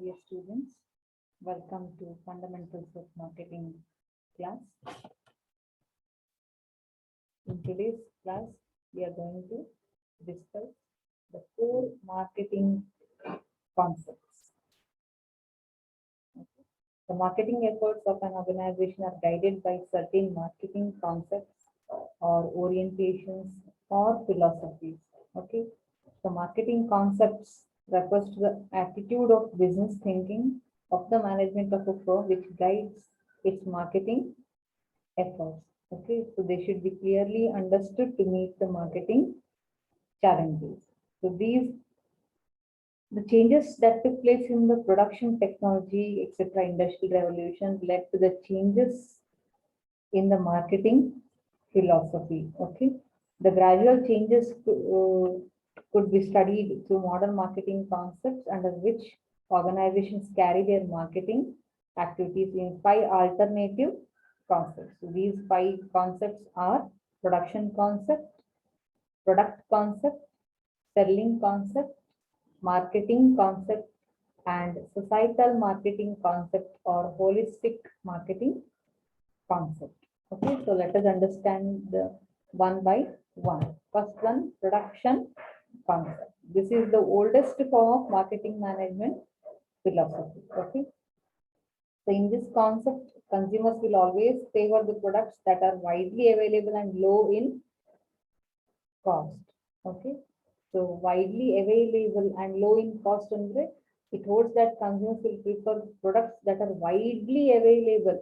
Dear students, welcome to Fundamentals of Marketing class. In today's class, we are going to discuss the core marketing concepts. Okay. The marketing efforts of an organization are guided by certain marketing concepts or orientations or philosophies. Okay. The marketing concepts refers to the attitude of business thinking of the management of a firm which guides its marketing efforts. Okay, so they should be clearly understood to meet the marketing challenges. So the changes that took place in the production technology, etc., industrial revolution led to the changes in the marketing philosophy. Okay, the gradual changes could be studied through modern marketing concepts under which organizations carry their marketing activities in 5 alternative concepts. So these 5 concepts are production concept, product concept, selling concept, marketing concept, and societal marketing concept or holistic marketing concept. Okay, so let us understand the one by one. First one, production concept. This is the oldest form of marketing management philosophy. Okay. So in this concept, consumers will always favor the products that are widely available and low in cost. Okay. So widely available and low in cost, it holds that consumers will prefer products that are widely available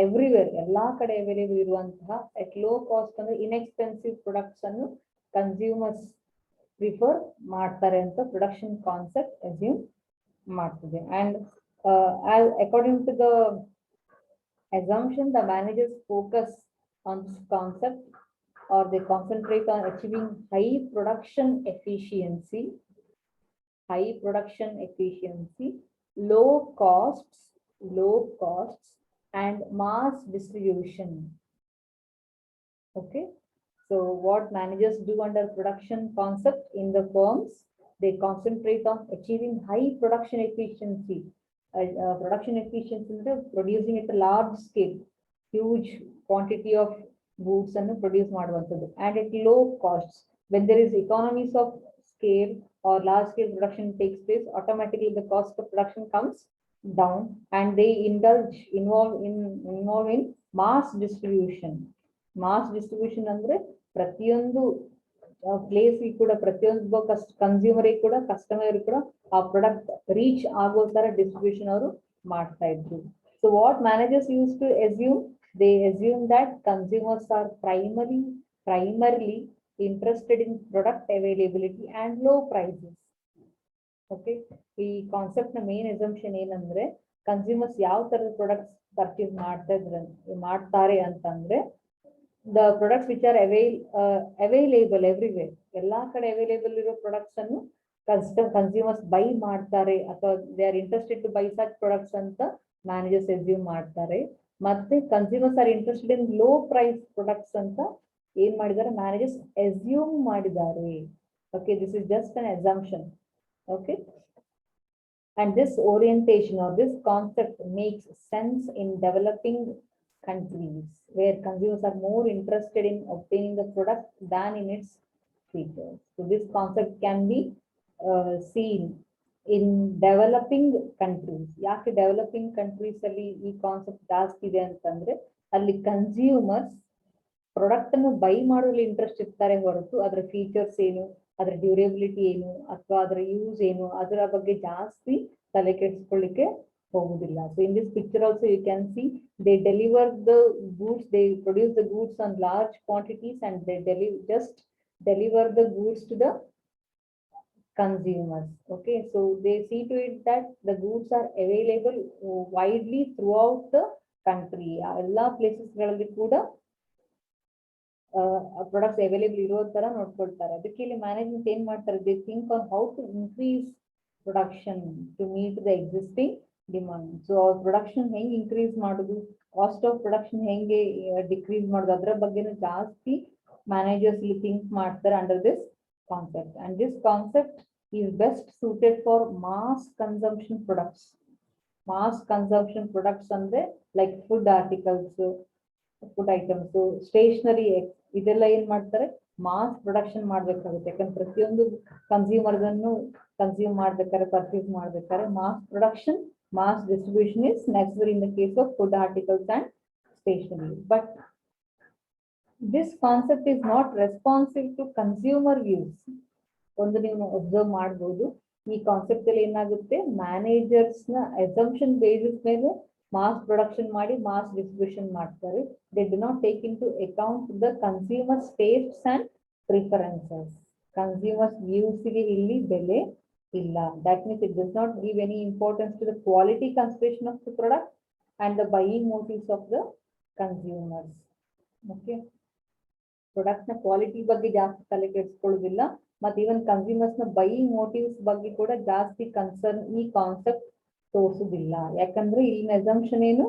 everywhere, ಎಲ್ಲಾ ಕಡೆ available ಇರುವಂತಹ at low cost ಅಂದ್ರೆ inexpensive products ಅನ್ನು consumers prefer ಮಾಡ್ತಾರೆ ಅಂತ production concept assume ಮಾಡ್ತದೆ. And according to the assumption, the managers focus on this concept or they concentrate on achieving high production efficiency, low costs, and mass distribution. Okay. So what managers do under production concept in the firms, they concentrate on achieving high production efficiency. Producing at a large scale, huge quantity of goods and produce ಮಾಡುವಂತದ್ದು and at low costs. When there is economies of scale or large scale production takes place, automatically the cost of production comes down and they involve in mass distribution. Mass distribution ಅಂದ್ರೆ ಪ್ರತಿಯೊಂದು place ಕೂಡ ಪ್ರತಿಯೊಂದು consumer ಕೂಡ customer ಕೂಡ ಆ product reach ಆಗೋ ತರ distribution ಅವರು ಮಾಡ್ತಾ ಇದ್ರು. So what managers use to assume, they assume that consumers are primarily interested in product availability and low prices. Okay, ಈ ಕಾನ್ಸೆಪ್ಟ್ ನ ಮೇನ್ assumption ಏನಂದ್ರೆ ಕನ್ಸ್ಯೂಮರ್ಸ್ ಯಾವ ತರದ ಪ್ರಾಡಕ್ಟ್ಸ್ ಪರ್ಚೇಸ್ ಮಾಡ್ತಾರೆ ಅಂತಂದ್ರೆ the products which are available everywhere, ಎಲ್ಲಾ ಕಡೆ available ಇರೋ ಪ್ರಾಡಕ್ಟ್ಸ್ ಅನ್ನು ಕನ್ಸ್ಯೂಮರ್ಸ್ ಬೈ ಮಾಡ್ತಾರೆ ಅಥವಾ they are interested to buy such products ಅಂತ ಮ್ಯಾನೇಜರ್ಸ್ assume ಮಾಡ್ತಾರೆ. ಮತ್ತೆ consumers are interested in low price products ಅಂತ ಏನ್ ಮಾಡಿದ್ದಾರೆ ಮ್ಯಾನೇಜರ್ಸ್ assume ಮಾಡಿದ್ದಾರೆ. Okay, this is just an assumption. Okay, and this orientation or this concept makes sense in developing countries where consumers are more interested in obtaining the product than in its features. So this concept can be seen in developing countries. ಯಾಕೆ developing countries ಅಲ್ಲಿ ಈ concept ಜಾಸ್ತಿ ಇದೆ ಅಂತಂದ್ರೆ ಅಲ್ಲಿ consumers product ಅನ್ನು by ಮಾಡೋಲ್ಲಿ interest ಇರ್ತಾರೆ ಹೊರತು ಅದರ ಫೀಚರ್ಸ್ ಏನು, ಅದರ ಡ್ಯೂರೇಬಿಲಿಟಿ ಏನು ಅಥವಾ ಅದರ ಯೂಸ್ ಏನು ಅದರ ಬಗ್ಗೆ ಜಾಸ್ತಿ ತಲೆ ಕೆಡಿಸ್ಕೊಳ್ಳಿಕ್ಕೆ ಹೋಗುದಿಲ್ಲ. So in this picture also you can see they deliver the goods, they produce the goods on large quantities and they deliver the goods to the consumers. Okay, so they see to it that the goods are available widely throughout the country. ಎಲ್ಲ places ಗಳಲ್ಲಿ ಕೂಡ products available ಇರೋ ತರ ನೋಡ್ಕೊಳ್ತಾರೆ. ಅದಕ್ಕೆ ಇಲ್ಲಿ management ಏನ್ ಮಾಡ್ತಾರೆ, they think on how to increase production to meet the existing demand. So ಅವ್ರ ಪ್ರೊಡಕ್ಷನ್ ಹೆಂಗ್ ಇನ್ಕ್ರೀಸ್ ಮಾಡೋದು, ಕಾಸ್ಟ್ ಆಫ್ ಪ್ರೊಡಕ್ಷನ್ ಹೆಂಗೆ ಡಿಕ್ರೀಸ್ ಮಾಡೋದು ಅದರ ಬಗ್ಗೆನೂ ಜಾಸ್ತಿ ಮ್ಯಾನೇಜರ್ಸ್ ಇಲ್ಲಿ ಥಿಂಕ್ ಮಾಡ್ತಾರೆ under this concept. And this concept is best suited for mass consumption products. Mass consumption products ಅಂದ್ರೆ like food articles, food items, stationery, ಇದೆಲ್ಲ ಏನ್ ಮಾಡ್ತಾರೆ, ಮಾಸ್ ಪ್ರೊಡಕ್ಷನ್ ಮಾಡ್ಬೇಕಾಗುತ್ತೆ. ಯಾಕಂದ್ರೆ ಪ್ರತಿಯೊಂದು ಕನ್ಸ್ಯೂಮರ್ ಅನ್ನು ಕನ್ಸ್ಯೂಮ್ ಮಾಡ್ಬೇಕಾದ್ರೆ, ಪರ್ಚೇಸ್ ಮಾಡ್ಬೇಕಾದ್ರೆ mass production, mass distribution is necessary in the case of food articles and stationery. But this concept is not responsive to consumer views. ಒಂದು ನೀವು ಅಬ್ಸರ್ವ್ ಮಾಡಬಹುದು, ಈ ಕಾನ್ಸೆಪ್ಟ್ ಅಲ್ಲಿ ಏನಾಗುತ್ತೆ, ಮ್ಯಾನೇಜರ್ಸ್ ನ ಅಸಂಪ್ಷನ್ ಬೇಸಿಸ್ ಮೇಲೆ ಮಾಸ್ ಪ್ರೊಡಕ್ಷನ್ ಮಾಡಿ ಮಾಸ್ ಡಿಸ್ಟ್ರಿಬ್ಯೂಷನ್ ಮಾಡ್ತಾರೆ. They do not take into account the consumers tastes and preferences. Consumers views ಗೆ ಇಲ್ಲಿ ಬೆಲೆ ಇಲ್ಲ. That means it does not give any importance to the quality consideration of the product and the buying motives of the consumers. Okay. Product ನ quality ಬಗ್ಗೆ ಜಾಸ್ತಿ ತಲೆ ಕೆಡಿಸ್ಕೊಳ್ಳೋದಿಲ್ಲ, ಮತ್ತೆ ಇವನ್ consumers ನ ಬೈಯಿಂಗ್ ಮೋಟಿವ್ಸ್ ಬಗ್ಗೆ ಕೂಡ ಜಾಸ್ತಿ ಕನ್ಸರ್ನ್ ಈ ಕಾನ್ಸೆಪ್ಟ್ ತೋರಿಸುದಿಲ್ಲ. ಯಾಕಂದ್ರೆ ಇಲ್ಲಿನ ಅಸಂಪ್ಷನ್ ಏನು,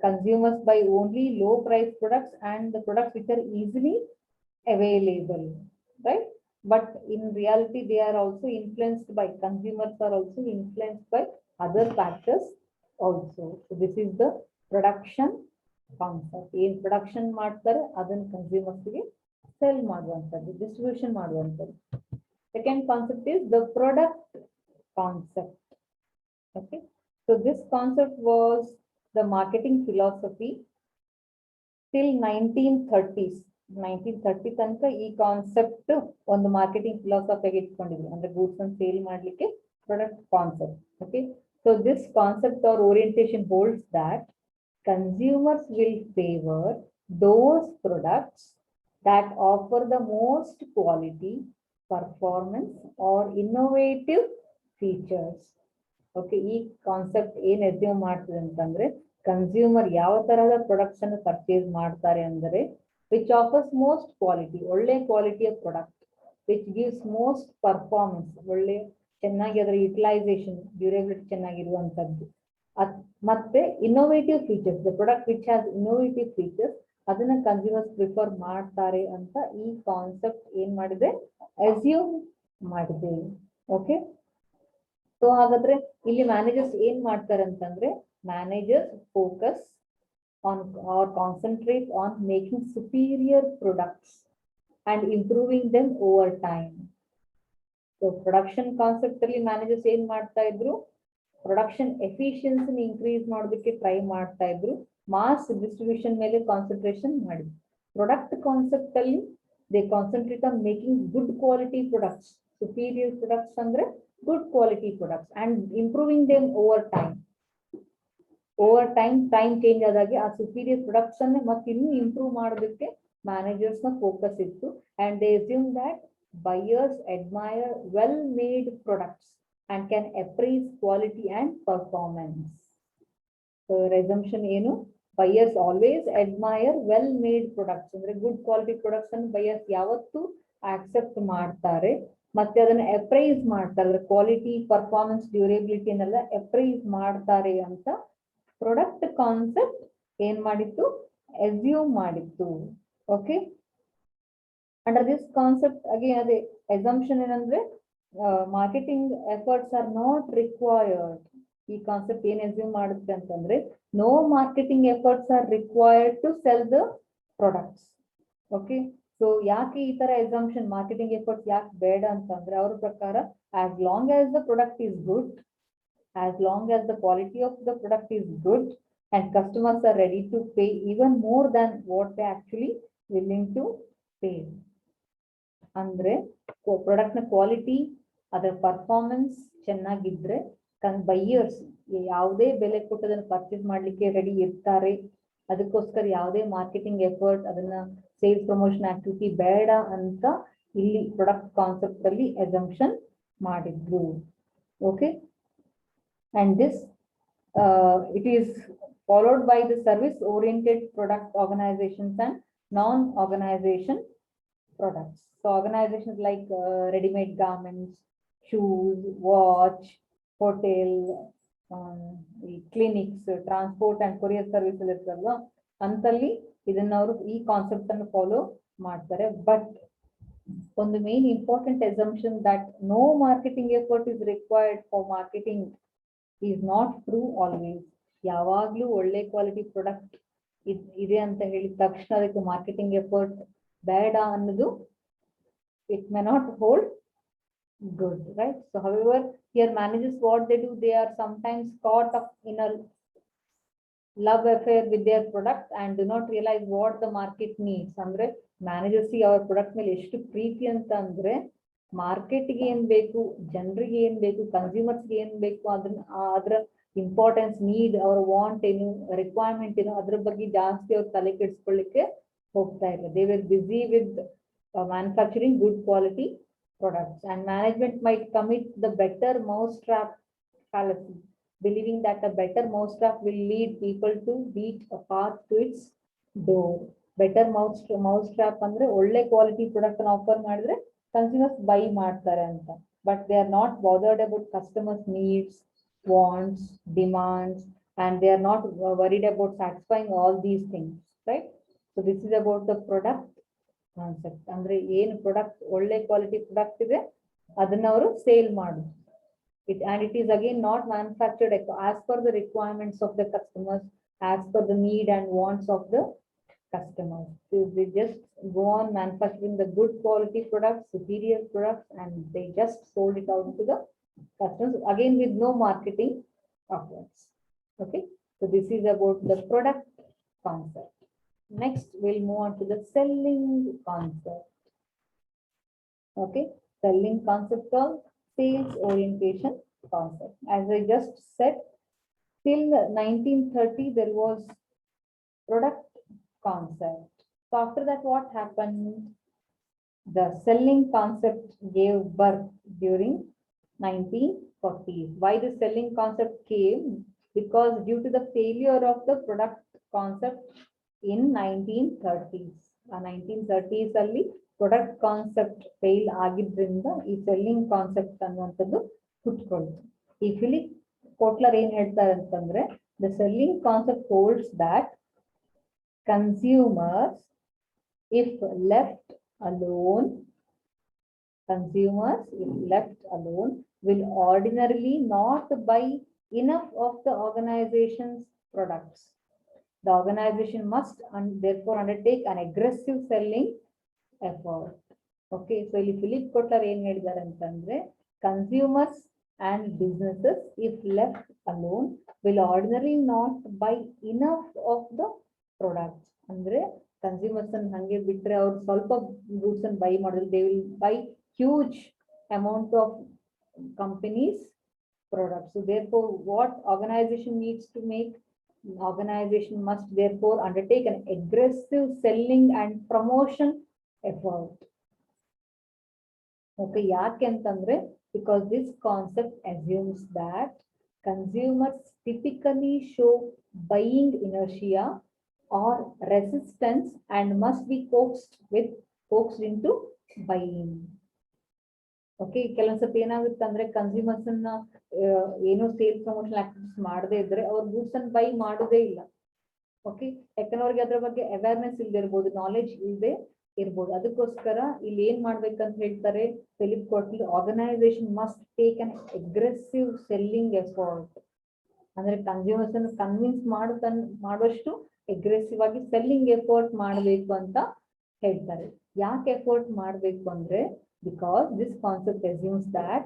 consumers buy only low price products and the products which are easily available, right? But in reality, they are also influenced by, consumers are also influenced by other factors also. So this is the production concept. In production ಮಾಡ್ತಾರೆ, ಅದನ್ನ consumers ಗೆ sell ಮಾಡುವಂತದ್ದು, distribution ಮಾಡುವಂತದ್ದು. Second concept is the product concept. Okay. So this concept was the marketing philosophy till 1930s. 1930 ತನಕ ಈ concept ಒಂದು marketing philosophy ಇಟ್ಕೊಂಡಿದ್ರು, ಅಂದ್ರೆ ಗೂಡ್ಸ್ ಅನ್ನು ಸೇಲ್ ಮಾಡ್ಲಿಕ್ಕೆ product concept. Okay, so this concept or orientation holds that consumers will favour those products that offer the most quality, performance or innovative features. Okay, ಈ concept ಏನ್ assume ಮಾಡ್ತದೆ ಅಂತಂದ್ರೆ, consumer ಯಾವ ತರಹದ ಪ್ರಾಡಕ್ಟ್ಸ್ ಅನ್ನು purchase ಮಾಡ್ತಾರೆ ಅಂದ್ರೆ, which offers most quality, ಒಳ್ಳೆ quality of product, which gives most performance, ಒಳ್ಳೆ ಚೆನ್ನಾಗಿ ಅದರ ಯುಟಿಲೈಸೇಷನ್, ಡ್ಯೂರೇಬಿಲಿಟಿ ಚೆನ್ನಾಗಿರುವಂತದ್ದು, ಮತ್ತೆ innovative features, the product which has innovative features, ಅದನ್ನ ಕನ್ಸ್ಯೂಮರ್ಸ್ ಪ್ರಿಫರ್ ಮಾಡ್ತಾರೆ ಅಂತ ಈ ಕಾನ್ಸೆಪ್ಟ್ ಏನ್ ಮಾಡಿದೆ, ಅಸ್ಯೂಮ್ ಮಾಡಿದೆ. ಓಕೆ, ಸೊ ಹಾಗಾದ್ರೆ ಇಲ್ಲಿ ಮ್ಯಾನೇಜರ್ಸ್ ಏನ್ ಮಾಡ್ತಾರೆ ಅಂತಂದ್ರೆ, managers focus on or concentrate on making superior products and improving them over time. So production concept ಅಲ್ಲಿ ಮ್ಯಾನೇಜರ್ಸ್ ಏನ್ ಮಾಡ್ತಾ ಇದ್ರು, ಪ್ರೊಡಕ್ಷನ್ ಎಫಿಷಿಯನ್ಸಿ ಇನ್ಕ್ರೀಸ್ ಮಾಡೋದಕ್ಕೆ ಟ್ರೈ ಮಾಡ್ತಾ ಇದ್ರು, ಮಾಸ್ ಡಿಸ್ಟ್ರಿಬ್ಯೂಷನ್ ಮೇಲೆ ಕಾನ್ಸಂಟ್ರೇಷನ್ ಮಾಡಿದ್ರು. ಪ್ರಾಡಕ್ಟ್ ಕಾನ್ಸೆಪ್ಟ್ ಅಲ್ಲಿ they concentrate on making good quality products, superior products ಅಂದ್ರೆ good quality products, and improving them over time. Over time change ಆದಾಗೆ ಆ ಸುಪೀರಿಯರ್ ಪ್ರಾಡಕ್ಟ್ಸ್ ಅನ್ನೇ ಮತ್ತೆ ಇನ್ನೂ ಇಂಪ್ರೂವ್ ಮಾಡೋದಕ್ಕೆ ಮ್ಯಾನೇಜರ್ಸ್ ನ ಫೋಕಸ್ ಇತ್ತು. And they assume that buyers admire well made products and can appraise quality and performance. Presumption ಏನು, buyers always admire well made products, ಅಂದ್ರೆ ಗುಡ್ ಕ್ವಾಲಿಟಿ ಪ್ರಾಡಕ್ಟ್ಸ್ ಅನ್ನು ಬೈಯರ್ಸ್ ಯಾವತ್ತೂ ಆಕ್ಸೆಪ್ಟ್ ಮಾಡ್ತಾರೆ, ಮತ್ತೆ ಅದನ್ನ ಅಪ್ರೈಸ್ ಮಾಡ್ತಾರೆ, ಅಂದ್ರೆ ಕ್ವಾಲಿಟಿ, ಪರ್ಫಾರ್ಮೆನ್ಸ್, ಡ್ಯೂರೇಬಿಲಿಟಿ ಅನ್ನೆಲ್ಲ ಅಪ್ರೈಸ್ ಮಾಡ್ತಾರೆ ಅಂತ ಪ್ರಾಡಕ್ಟ್ ಕಾನ್ಸೆಪ್ಟ್ ಏನ್ ಮಾಡಿತ್ತು, ಅಸ್ಯೂಮ್ ಮಾಡಿತ್ತು. Okay, under this concept again ಅದೇ ಅಸಂಪ್ಷನ್ ಏನಂದ್ರೆ, marketing efforts are not required. ಈ ಕಾನ್ಸೆಪ್ಟ್ ಏನ್ ಅಸ್ಯೂಮ್ ಮಾಡುತ್ತೆ ಅಂತಂದ್ರೆ, no marketing efforts are required to sell the products. Okay, so ಯಾಕೆ ಈ ತರ ಅಸಂಪ್ಷನ್, ಮಾರ್ಕೆಟಿಂಗ್ ಎಫರ್ಟ್ಸ್ ಯಾಕೆ ಬೇಡ ಅಂತಂದ್ರೆ, ಅವ್ರ ಪ್ರಕಾರ as long as the product is good, as long as the quality of the product is good and customers are ready to pay even more than what they actually willing to pay. ಅಂದ್ರೆ product ನ quality, ಅದರ performance ಚೆನ್ನಾಗಿದ್ರೆ buyers ಯಾವುದೇ ಬೆಲೆ ಕೊಟ್ಟು ಅದನ್ನ purchase ಮಾಡ್ಲಿಕ್ಕೆ ready ಇರ್ತಾರೆ. ಅದಕ್ಕೋಸ್ಕರ ಯಾವುದೇ ಮಾರ್ಕೆಟಿಂಗ್ ಎಫರ್ಟ್, ಅದನ್ನ ಸೇಲ್ಸ್ ಪ್ರಮೋಷನ್ ಆಕ್ಟಿವಿಟಿ ಬೇಡ ಅಂತ ಇಲ್ಲಿ ಪ್ರಾಡಕ್ಟ್ ಕಾನ್ಸೆಪ್ಟ್ ಅಲ್ಲಿ ಅಸಂಪ್ಷನ್ ಮಾಡಿದ್ರು. Okay, and this it is followed by the service oriented product organizations and non-organization products. So organizations like ready-made garments, shoes, watch, hotel, clinics, transport and courier services ಇರ್ತಲ್ವಾ, ಅಂತಲ್ಲಿ ಇದನ್ನ ಅವರು ಈ concept ಅನ್ನು follow ಮಾಡ್ತಾರೆ. But On the main important assumption that no marketing effort is required for marketing is not true always. ಯಾವಾಗ್ಲೂ ಒಳ್ಳೆ quality product ಇದೆ ಅಂತ ಹೇಳಿದ ತಕ್ಷಣ ಅದಕ್ಕೆ ಮಾರ್ಕೆಟಿಂಗ್ ಎಫರ್ಟ್ ಬೇಡ ಅನ್ನೋದು it may not hold good, right? So however, here managers, what they do, they are sometimes caught up in a love affair with their product and do not realize what the market needs. Andre managers our product ಮೇಲೆ ಎಷ್ಟು ಪ್ರೀತಿ ಅಂತ ಅಂದ್ರೆ ಮಾರ್ಕೆಟ್ಗೆ ಏನ್ ಬೇಕು, ಜನರಿಗೆ ಏನ್ ಬೇಕು, ಕನ್ಸ್ಯೂಮರ್ಸ್ಗೆ ಏನ್ ಬೇಕು, ಅದರ ಇಂಪಾರ್ಟೆನ್ಸ್, ನೀಡ್, ಅವ್ರ ವಾಂಟ್ ಏನು, ರಿಕ್ವೈರ್ಮೆಂಟ್ ಏನು, ಅದ್ರ ಬಗ್ಗೆ ಜಾಸ್ತಿ ಅವ್ರು ತಲೆ ಕೆಡಿಸ್ಕೊಳ್ಳಿಕ್ಕೆ ಹೋಗ್ತಾ ಇಲ್ಲ. They were busy with manufacturing good quality products, and management might commit the better mousetrap fallacy, believing that a better mousetrap will lead people to beat a path to its door. Better mousetrap ಅಂದ್ರೆ ಒಳ್ಳೆ quality product ಅನ್ನು offer ಮಾಡಿದ್ರೆ consumers by ಮಾಡ್ತಾರೆ ಅಂತ, but they are not bothered about customers needs, wants, demands, and they are not worried about satisfying all these things, right? So this is about the product concept. ಅಂದ್ರೆ ಏನು product ಒಳ್ಳೆ quality product ಇದೆ ಅದನ್ನ ಅವರು sale ಮಾಡುದು. And it is again not manufactured as per the requirements of the customers, as per the need and wants of the customers. So they just go on manufacturing the good quality products, superior products, and they just sold it out to the customers, again with no marketing efforts. Okay, so this is about the product concept. Next, we'll move on to the selling concept. Okay, selling concept of sales orientation concept. As I just said, till 1930 there was product concept. So after that, what happened? The selling concept gave birth during 1940s. Why the selling concept came? Because due to the failure of the product concept in 1930s. 1930s ಅಲ್ಲಿ product concept fail ಆಗಿದ್ರಿಂದ ಈ selling concept ಅನ್ನುವಂಥದ್ದು ಹುಟ್ಕೊಳ್ತು. ಈ Philip Kotler ಏನ್ ಹೇಳ್ತಾರೆ ಅಂತಂದ್ರೆ, the selling concept holds that consumers if left alone, consumers if left alone will ordinarily not buy enough of the organization's products. The organization must therefore undertake an aggressive selling effort. Okay, so ಇಲ್ಲಿ Philip Kotler ಏನ್ ಹೇಳಿದ್ದಾರೆ ಅಂತಂದ್ರೆ, consumers and businesses if left alone will ordinarily not buy enough of the products. ಅಂದ್ರೆ consumers ಅನ್ನು ಹಂಗೆ ಬಿಟ್ರೆ ಅವ್ರು ಸ್ವಲ್ಪ ಗೂಡ್ಸ್ ಅನ್ನು ಬೈ ಮಾಡಿದ್ರೆ they will buy huge amount of companies products. So therefore, what organization needs to make? Organization must therefore undertake an aggressive selling and promotion effort. Okay, ಯಾಕೆ ಅಂತಂದ್ರೆ, because this concept assumes that consumers typically show buying inertia or resistance and must be coaxed into buying. Okay, ಕೆಲವೊಂದ್ಸತಿ ಏನಾಗುತ್ತೆ ಅಂದ್ರೆ consumers ಅನ್ನ ಏನೋ sales promotion activities ಮಾಡದೇ ಇದ್ರೆ ಅವ್ರ ಗೂಡ್ಸ್ ಅನ್ನು ಬೈ ಮಾಡೋದೇ ಇಲ್ಲ. ಓಕೆ, ಯಾಕಂದ್ರೆ ಅವ್ರಿಗೆ ಅದ್ರ ಬಗ್ಗೆ ಅವೇರ್ನೆಸ್ ಇಲ್ಲದೆ ಇರ್ಬೋದು, ನಾಲೆಜ್ ಇಲ್ಲದೆ ಇರ್ಬೋದು. ಅದಕ್ಕೋಸ್ಕರ ಇಲ್ಲಿ ಏನ್ ಮಾಡ್ಬೇಕಂತ ಹೇಳ್ತಾರೆ Philip Kotler, organisation must take an aggressive selling effort. ಅಂದ್ರೆ ಕನ್ಸ್ಯೂಮರ್ಸ್ ಅನ್ನು ಕನ್ವಿನ್ಸ್ ಮಾಡುವಷ್ಟು ಅಗ್ರೆಸಿವ್ ಆಗಿ ಸೆಲ್ಲಿಂಗ್ ಎಫರ್ಟ್ ಮಾಡಬೇಕು ಅಂತ ಹೇಳ್ತಾರೆ. ಯಾಕೆ ಎಫರ್ಟ್ ಮಾಡಬೇಕು ಅಂದ್ರೆ, because this concept assumes that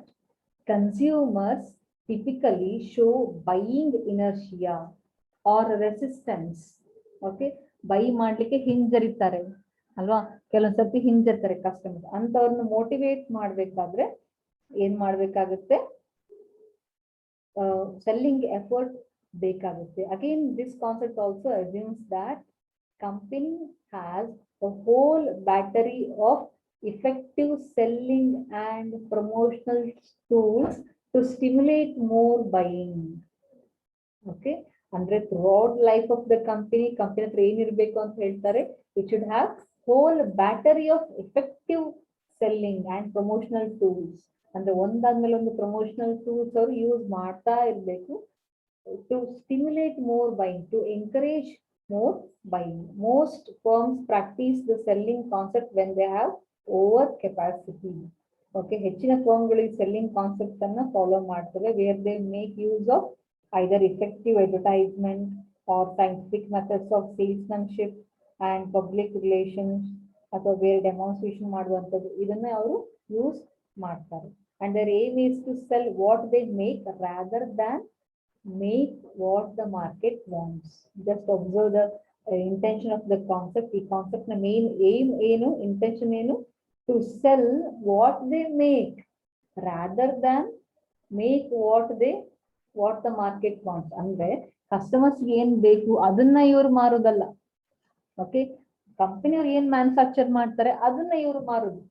consumers typically show buying inertia or resistance. Okay, buy ಮಾಡ್ಲಿಕ್ಕೆ ಹಿಂಜರಿತಾರೆ ಅಲ್ವಾ, ಕೆಲವೊಂದ್ಸತಿ ಹಿಂಜರಿತಾರೆ ಕಸ್ಟಮರ್. ಅಂತವ್ರನ್ನ ಮೋಟಿವೇಟ್ ಮಾಡ್ಬೇಕಾದ್ರೆ ಏನ್ ಮಾಡ್ಬೇಕಾಗುತ್ತೆ, ಸೆಲ್ಲಿಂಗ್ ಎಫರ್ಟ್ ಬೇಕಾಗುತ್ತೆ. Again this concept also assumes that company has a whole battery of effective selling and promotional tools to stimulate more buying. Okay, andre throughout life of the company hatra ಏನು ಇರಬೇಕು ಅಂತ ಹೇಳ್ತಾರೆ, it should have whole battery of effective selling and promotional tools. ಅಂದ್ರೆ ಒಂದಾದ್ಮೇಲೆ ಒಂದು promotional tools ಅವರು use ಮಾಡ್ತಾ ಇರಬೇಕು to stimulate more buying, to encourage more buying. Most firms practice the selling concept when they have over capacity. Okay, ಹೆಚ್ಚಿನ ಫರ್ಮ್ಗಳಿಗೆ selling concept ಅನ್ನ follow ಮಾಡ್ತವೆ, where they make use of either effective advertisement or scientific methods of salesmanship and public relations, ಅಥವಾ ಬೇರೆ demonstration ಮಾಡುವಂಥದ್ದು, ಇದನ್ನ ಅವರು use ಮಾಡ್ತಾರೆ. And their aim is to sell what they make rather than make what the market wants. Just observe the intention of the concept. The concept na main aim enu, intention enu, to sell what they make rather than make what the market wants. Andre customers ಏನು ಬೇಕು ಅದನ್ನ ಇವರು ಮಾರೋದಲ್ಲ. Okay, company ಅವ್ರು ಏನ್ manufacture ಮಾಡ್ತಾರೆ ಅದನ್ನ ಇವರು ಮಾರೋದು.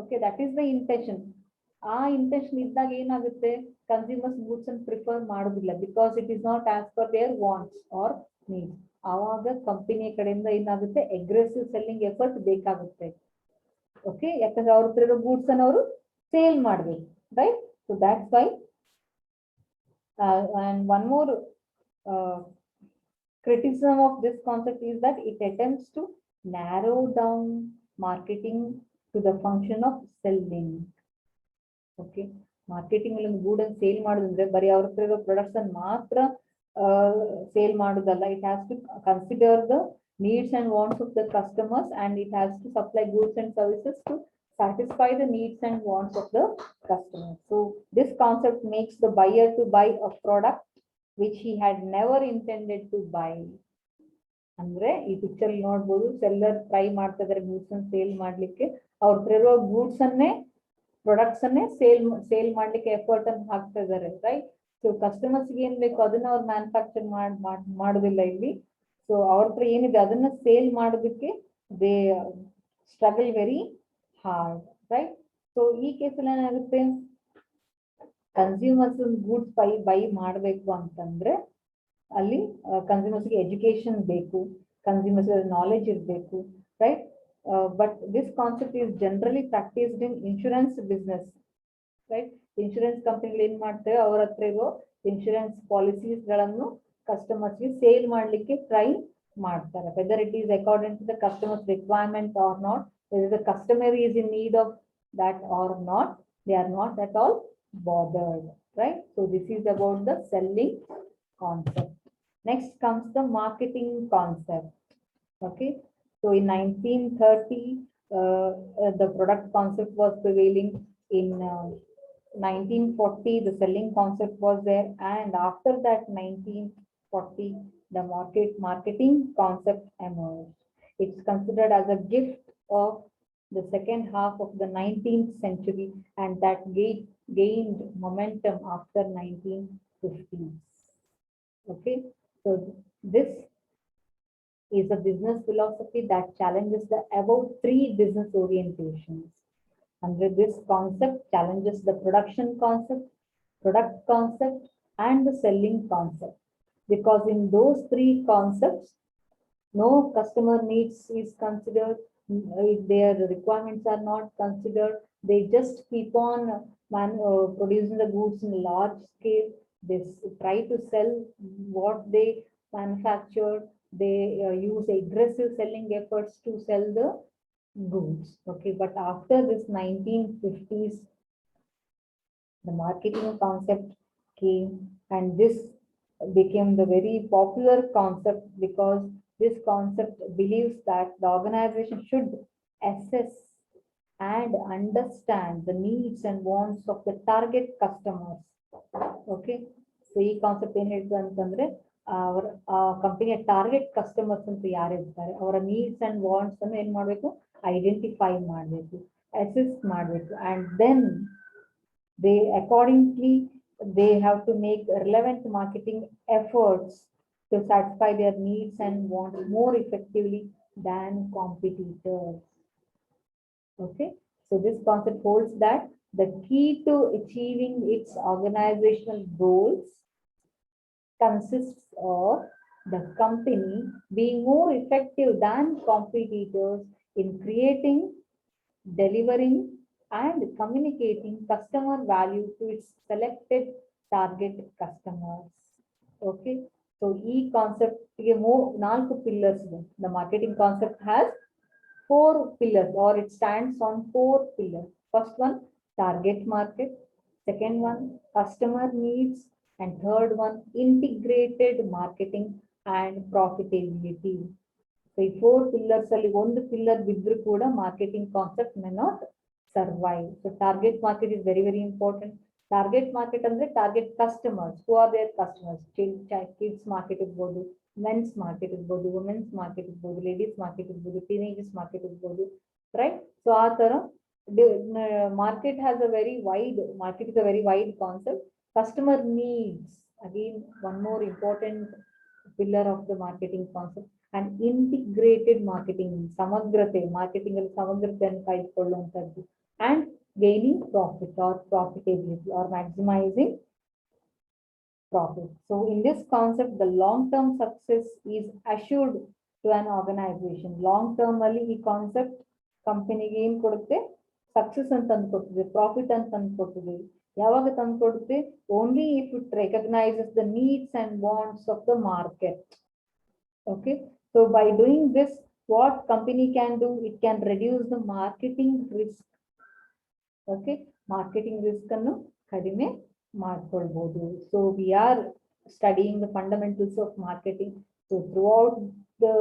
Okay, that is the intention. ಆ ಇಂಟೆನ್ಷನ್ ಇದ್ದಾಗ ಏನಾಗುತ್ತೆ, ಕನ್ಸ್ಯೂಮರ್ಸ್ ಗೂಡ್ಸ್ ಅನ್ನು ಪ್ರಿಫರ್ ಮಾಡೋದಿಲ್ಲ, because it is not as per their wants or needs. ಆವಾಗ ಕಂಪನಿಯ ಕಡೆಯಿಂದ ಏನಾಗುತ್ತೆ, ಅಗ್ರೆಸಿವ್ ಸೆಲ್ಲಿಂಗ್ ಎಫರ್ಟ್ ಬೇಕಾಗುತ್ತೆ. ಓಕೆ, ಯಾಕಂದ್ರೆ ಅವ್ರ ಹತ್ರ ಇರೋ ಗೂಡ್ಸ್ ಅನ್ನು ಅವರು ಸೇಲ್ ಮಾಡ್ಬೇಕು, right? So that's why. And one more criticism of this concept is that it attempts to narrow down marketing to the function of selling. Okay, marketing ಅಲ್ಲಿ ಒಂದು ಗೂಡ್ ಅನ್ನು ಸೇಲ್ ಮಾಡೋದಂದ್ರೆ ಬರೀ ಅವ್ರ ಹತ್ರ ಇರೋ ಪ್ರಾಡಕ್ಟ್ಸ್ ಅನ್ನು ಮಾತ್ರ ಸೇಲ್ ಮಾಡೋದಲ್ಲ. It has to consider the needs and wants of the customers, and it has to supply goods and services to satisfy the needs and wants of the customer. So this concept makes the buyer to buy a product which he had never intended to buy. ಅಂದ್ರೆ ಈ picture ನೋಡ್ಬೋದು, seller try ಮಾಡ್ತಾ ಇದಾರೆ goods ಅನ್ನು sale ಮಾಡ್ಲಿಕ್ಕೆ. ಅವ್ರ ಹತ್ರ ಇರೋ ಗೂಡ್ಸ್ ಅನ್ನೇ, ಪ್ರಾಡಕ್ಟ್ಸ್ ಅನ್ನೇ ಸೇಲ್ ಮಾಡ್ಲಿಕ್ಕೆ ಎಫರ್ಟ್ ಅನ್ನು ಹಾಕ್ತಾ ಇದಾರೆ, ರೈಟ್? ಸೊ ಕಸ್ಟಮರ್ಸ್ ಏನ್ ಬೇಕು ಅದನ್ನ ಅವ್ರು ಮ್ಯಾನುಫ್ಯಾಕ್ಚರ್ ಮಾಡೋದಿಲ್ಲ ಇಲ್ಲಿ. ಸೊ ಅವ್ರ ಹತ್ರ ಏನಿದೆ ಅದನ್ನ ಸೇಲ್ ಮಾಡೋದಕ್ಕೆ they struggle very hard, right? So ಈ ಕೇಸಲ್ಲಿ ಏನಾಗುತ್ತೆ, ಕನ್ಸ್ಯೂಮರ್ಸ್ ಗೂಡ್ಸ್ ಬೈ ಮಾಡಬೇಕು ಅಂತಂದ್ರೆ ಅಲ್ಲಿ ಕನ್ಸ್ಯೂಮರ್ಸ್ಗೆ ಎಜುಕೇಶನ್ ಬೇಕು, ಕನ್ಸ್ಯೂಮರ್ಸ್ ನಾಲೆಜ್ ಇರಬೇಕು, right? But this concept is generally practiced in insurance business, right? Insurance company ಏನ್ ಮಾಡ್ತಾರೆ, ಅವ್ರ ಹತ್ರ ಇರೋ ಇನ್ಶೂರೆನ್ಸ್ ಪಾಲಿಸೀಸ್ ಗಳನ್ನು ಕಸ್ಟಮರ್ಸ್ ಗೆ ಸೇಲ್ ಮಾಡ್ಲಿಕ್ಕೆ ಟ್ರೈ ಮಾಡ್ತಾರೆ. Whether it is according to the customer's requirement or not, whether the customer is in need of that or not, they are not at all bothered, right? So this is about the selling concept. Next comes the marketing concept. Okay, so in 1930 the product concept was prevailing. In 1940 the selling concept was there, and after that 1940 the marketing concept emerged. It's considered as a gift of the second half of the 19th century, and that gained momentum after 1950s. Okay, so this is a business philosophy that challenges the above three business orientations. Under this concept challenges the production concept, product concept, and the selling concept, because in those three concepts no customer needs is considered, their requirements are not considered. They just keep on producing the goods in large scale. They try to sell what they manufactured. They use aggressive selling efforts to sell the goods. Okay, but after this 1950s, the marketing concept came, and this became the very popular concept, because this concept believes that the organization should assess and understand the needs and wants of the target customers. Okay, so ಈ concept ಏನ್ ಹೇಳ್ತದೆ ಅಂತಂದ್ರೆ, ಅವರ ಕಂಪನಿಯ target customers ಅಂತ ಯಾರಿರ್ತಾರೆ ಅವರ needs and wants ಅನ್ನು ಏನ್ ಮಾಡ್ಬೇಕು, ಐಡೆಂಟಿಫೈ ಮಾಡಬೇಕು, ಅಸೆಸ್ ಮಾಡಬೇಕು, and then they accordingly they have to make relevant marketing efforts to satisfy their needs and wants more effectively than competitors. Okay, so this concept holds that the key to achieving its organizational goals consists of the company being more effective than competitors in creating, delivering, and communicating customer value to its selected target customers. Okay, so e concept ge 4 pillars. The marketing concept has four pillars, or it stands on four pillars. First one, target market. Second one, customer needs. And third one, integrated marketing and profitability. So ಈ four pillars ಅಲ್ಲಿ ಒಂದು pillar ಬಿದ್ರೂ ಕೂಡ marketing concept may not survive. So target market is very, very important. Target market ಅಂದ್ರೆ target customers. Who are their customers? Kids market ಇರ್ಬೋದು, men's market ಇರ್ಬೋದು, women's market ಇರ್ಬೋದು, ladies market ಇರ್ಬೋದು, teenagers market ಇರ್ಬೋದು, right? So ಆ ತರ market has a very wide, market is a very wide concept. Customer needs, again, one more important pillar of the marketing concept. And integrated marketing, samagrate, marketing ಅಲ್ಲಿ ಸಮಗ್ರತೆಯನ್ನು ಕಾಯ್ದುಕೊಳ್ಳುವಂತದ್ದು, and gaining profit or profitability or maximizing profit. So in this concept, the long-term success is assured to an organization. Long-term ಅಲ್ಲಿ ಈ concept ಕಂಪನಿಗೆ ಏನ್ ಕೊಡುತ್ತೆ? Success ಅಂತ ತಂದ್ಕೊಡ್ತದೆ, profit ಅಂತ ತಂದ್ಕೊಡ್ತದೆ. ಯಾವಾಗ ತಂದ್ಕೊಡುತ್ತೆ? Only if it recognizes the needs and wants of the market. Okay. So by doing this, what company can do? It can reduce the marketing risk. Okay, marketing risk annu kadime ಮಾಡ್ಕೊಳ್ಬಹುದು. So we are studying the fundamentals of marketing. So throughout the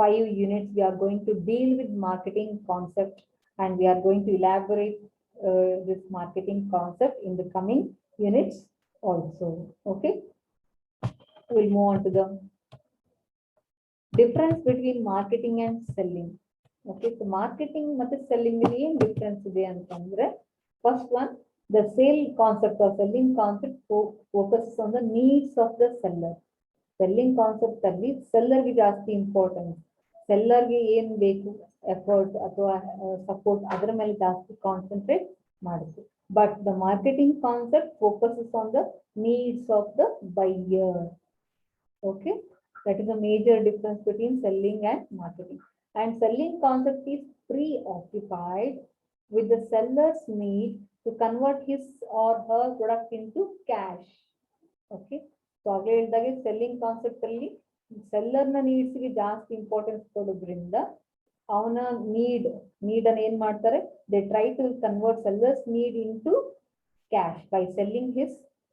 5 units, we are going to deal with marketing concept, and we are going to elaborate this marketing concept in the coming units also. Okay, we'll move on to the difference between marketing and selling. Okay, so marketing ಮತ್ತು selling ಅಲ್ಲಿ ಏನು difference ಇದೆ ಅಂತಂದ್ರೆ, first one, the sale concept or selling concept focuses on the needs of the seller. Selling concept ಅಲ್ಲಿ seller ಗೆ ಜಾಸ್ತಿ importance, seller ಗೆ ಏನ್ ಬೇಕು ಎಫರ್ಟ್ ಅಥವಾ ಸಪೋರ್ಟ್ ಅದರ ಮೇಲೆ ಜಾಸ್ತಿ ಕಾನ್ಸಂಟ್ರೇಟ್ ಮಾಡುತ್ತೆ. But the marketing concept focuses on the needs of the buyer. Okay. That is a major difference between selling and marketing. And selling concept is preoccupied with the seller's need to convert his or her product into cash. Okay. So again, selling concept ಅಲ್ಲಿ seller na needs ಗೆ ಜಾಸ್ತಿ importance ಕೊಡೋದ್ರಿಂದ ಅವನ need ಅನ್ನು ಏನ್ ಮಾಡ್ತಾರೆ? They try to convert seller's need into cash by selling his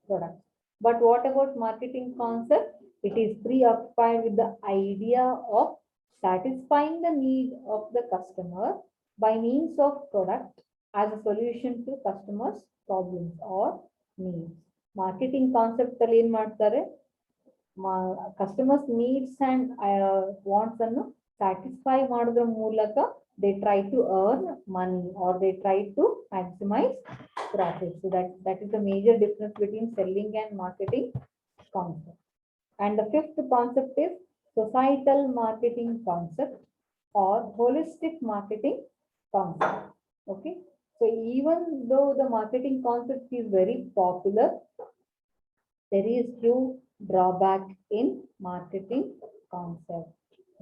product. But what about marketing concept? It is preoccupied with the idea of satisfying the need of the customer by means of product as a solution to customers' problems or needs. Marketing concept ಅಲ್ಲಿ ಏನ್ ಮಾಡ್ತಾರೆ? Customers' needs and wants ಅನ್ನು satisfy ಮಾಡೋದ್ರ ಮೂಲಕ they try to earn money or they try to maximize profit. So that is the major difference between selling and marketing concept. And the fifth concept is societal marketing concept or holistic marketing concept. Okay. So even though the marketing concept is very popular, there is few drawback in marketing concept.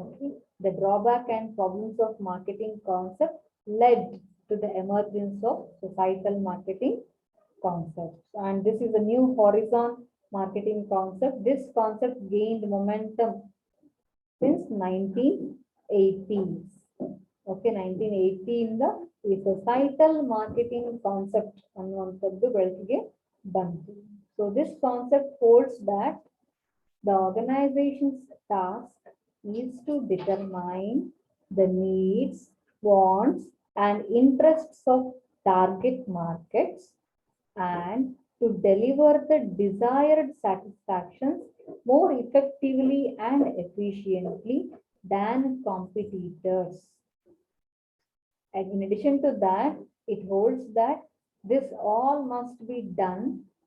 Okay. The drawback and problems of marketing concept led to the emergence of societal marketing concepts. And this is a new horizon marketing concept. This concept gained momentum since 1980s. Okay, 1980 in the societal marketing concept ಅನ್ನುವಂಥದ್ದು ಬೆಳಕಿಗೆ ಬಂತು. So this concept holds that the organization's task is to determine the needs, wants, and interests of target markets and to deliver the desired satisfactions more effectively and efficiently than competitors. And in addition to that, it holds that this all must be done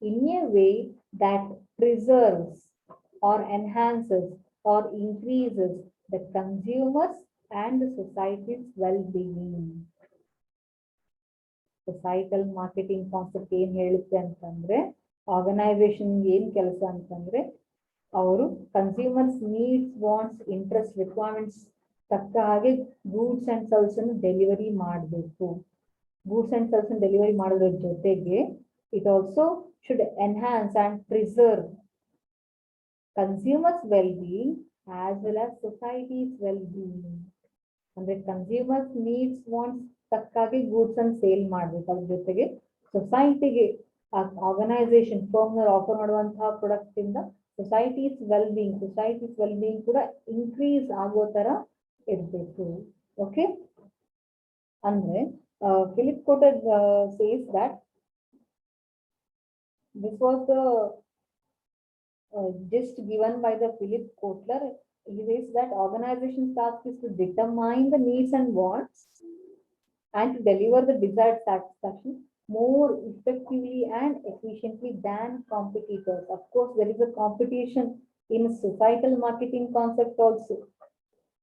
in a way that preserves or enhances or increases the consumers and the society's well-being. Societal marketing concept ಏನ್ ಹೇಳುತ್ತೆ ಅಂತಂದ್ರೆ, organisation ಏನ್ ಕೆಲಸ ಅಂತಂದ್ರೆ, ಅವರು consumers needs, wants, interest, requirements ತಕ್ಕ ಹಾಗೆ goods and service ಅನ್ನು ಡೆಲಿವರಿ ಮಾಡಬೇಕು. ಗೂಡ್ಸ್ ಅಂಡ್ ಸರ್ವಿಸ್ ಅನ್ನು ಡೆಲಿವರಿ ಮಾಡೋದ್ರ ಜೊತೆಗೆ it also should enhance and preserve consumers' well-being as well as society's well-being. ಅಂದ್ರೆ ಕನ್ಸ್ಯೂಮರ್ಸ್ ನೀಡ್ಸ್ ವಾಂಟ್ಸ್ ತಕ್ಕಾಗಿ ಗೂಡ್ಸ್ ಅನ್ನು ಸೇಲ್ ಮಾಡ್ಬೇಕು. ಅದ್ರ ಜೊತೆಗೆ ಸೊಸೈಟಿಗೆ ಆರ್ಗನೈಸೇಷನ್ ಫರ್ಮ್ ಆಫರ್ ಮಾಡುವಂತಹ ಪ್ರಾಡಕ್ಟ್ ಇಂದ ಸೊಸೈಟೀಸ್ ವೆಲ್ ಬೀಯಿಂಗ್ ಕೂಡ ಇನ್ಕ್ರೀಸ್ ಆಗೋ ತರ ಇರಬೇಕು. ಓಕೆ, ಅಂದ್ರೆ Philip ಕೋಟರ್ says that this was the gist given by the Philip Kotler. He says that organization's task is to determine the needs and wants and to deliver the desired satisfaction more effectively and efficiently than competitors. Of course, there is a competition in societal marketing concept also.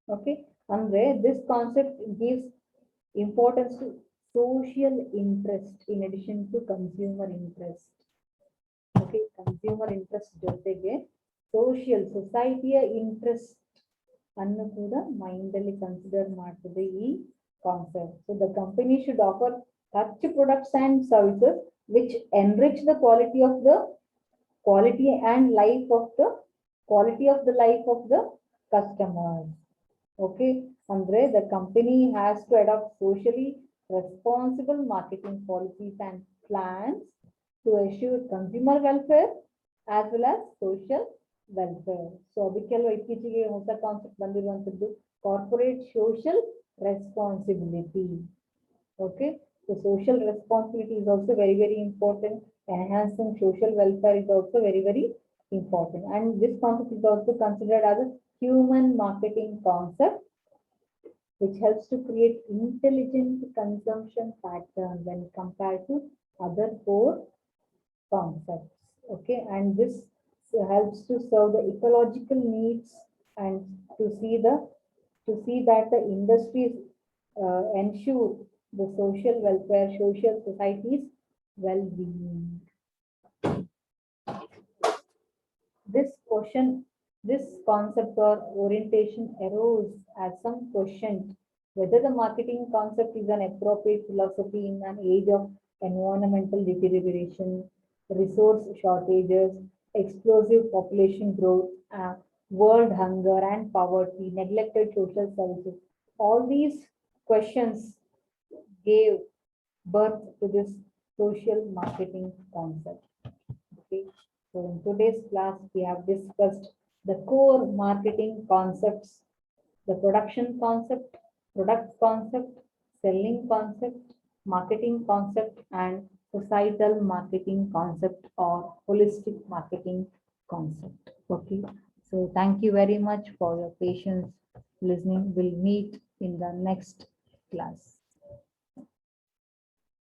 Okay, and this concept gives importance to social interest in addition to consumer interest. Okay, consumer interest ಜೊತೆಗೆ social ಸೊಸೈಟಿಯ interest ಅನ್ನು ಕೂಡ mind ಅಲ್ಲಿ consider ಮಾಡ್ತದೆ ಈ concept. So the company should offer such products and services which enrich the quality and life of the life of the customers. Okay, andre the company has to adopt socially responsible marketing policies and plans to assure consumer welfare as well as social welfare. So ಅದಕ್ಕೆಲ್ಲ ಇತ್ತೀಚೆಗೆ ಹೊಸ concept ಬಂದಿರುವಂತದ್ದು corporate social responsibility. Okay, so social responsibility is also very, very important. Enhancing social welfare is also very, very important. And this concept is also considered as a human marketing concept, which helps to create intelligent consumption patterns when compared to other core concepts. Okay, and this helps to serve the ecological needs and to see that the industries ensure the social welfare, social society's well-being. This concept or orientation arose as some questioned whether the marketing concept is an appropriate philosophy in an age of environmental deterioration, resource shortages, explosive population growth, world hunger and poverty, neglected social services. All these questions gave birth to this social marketing concept. Okay, so in today's class we have discussed the core marketing concepts: the production concept, product concept, selling concept, marketing concept, and societal marketing concept or holistic marketing concept. Okay, so thank you very much for your patience listening. We'll meet in the next class.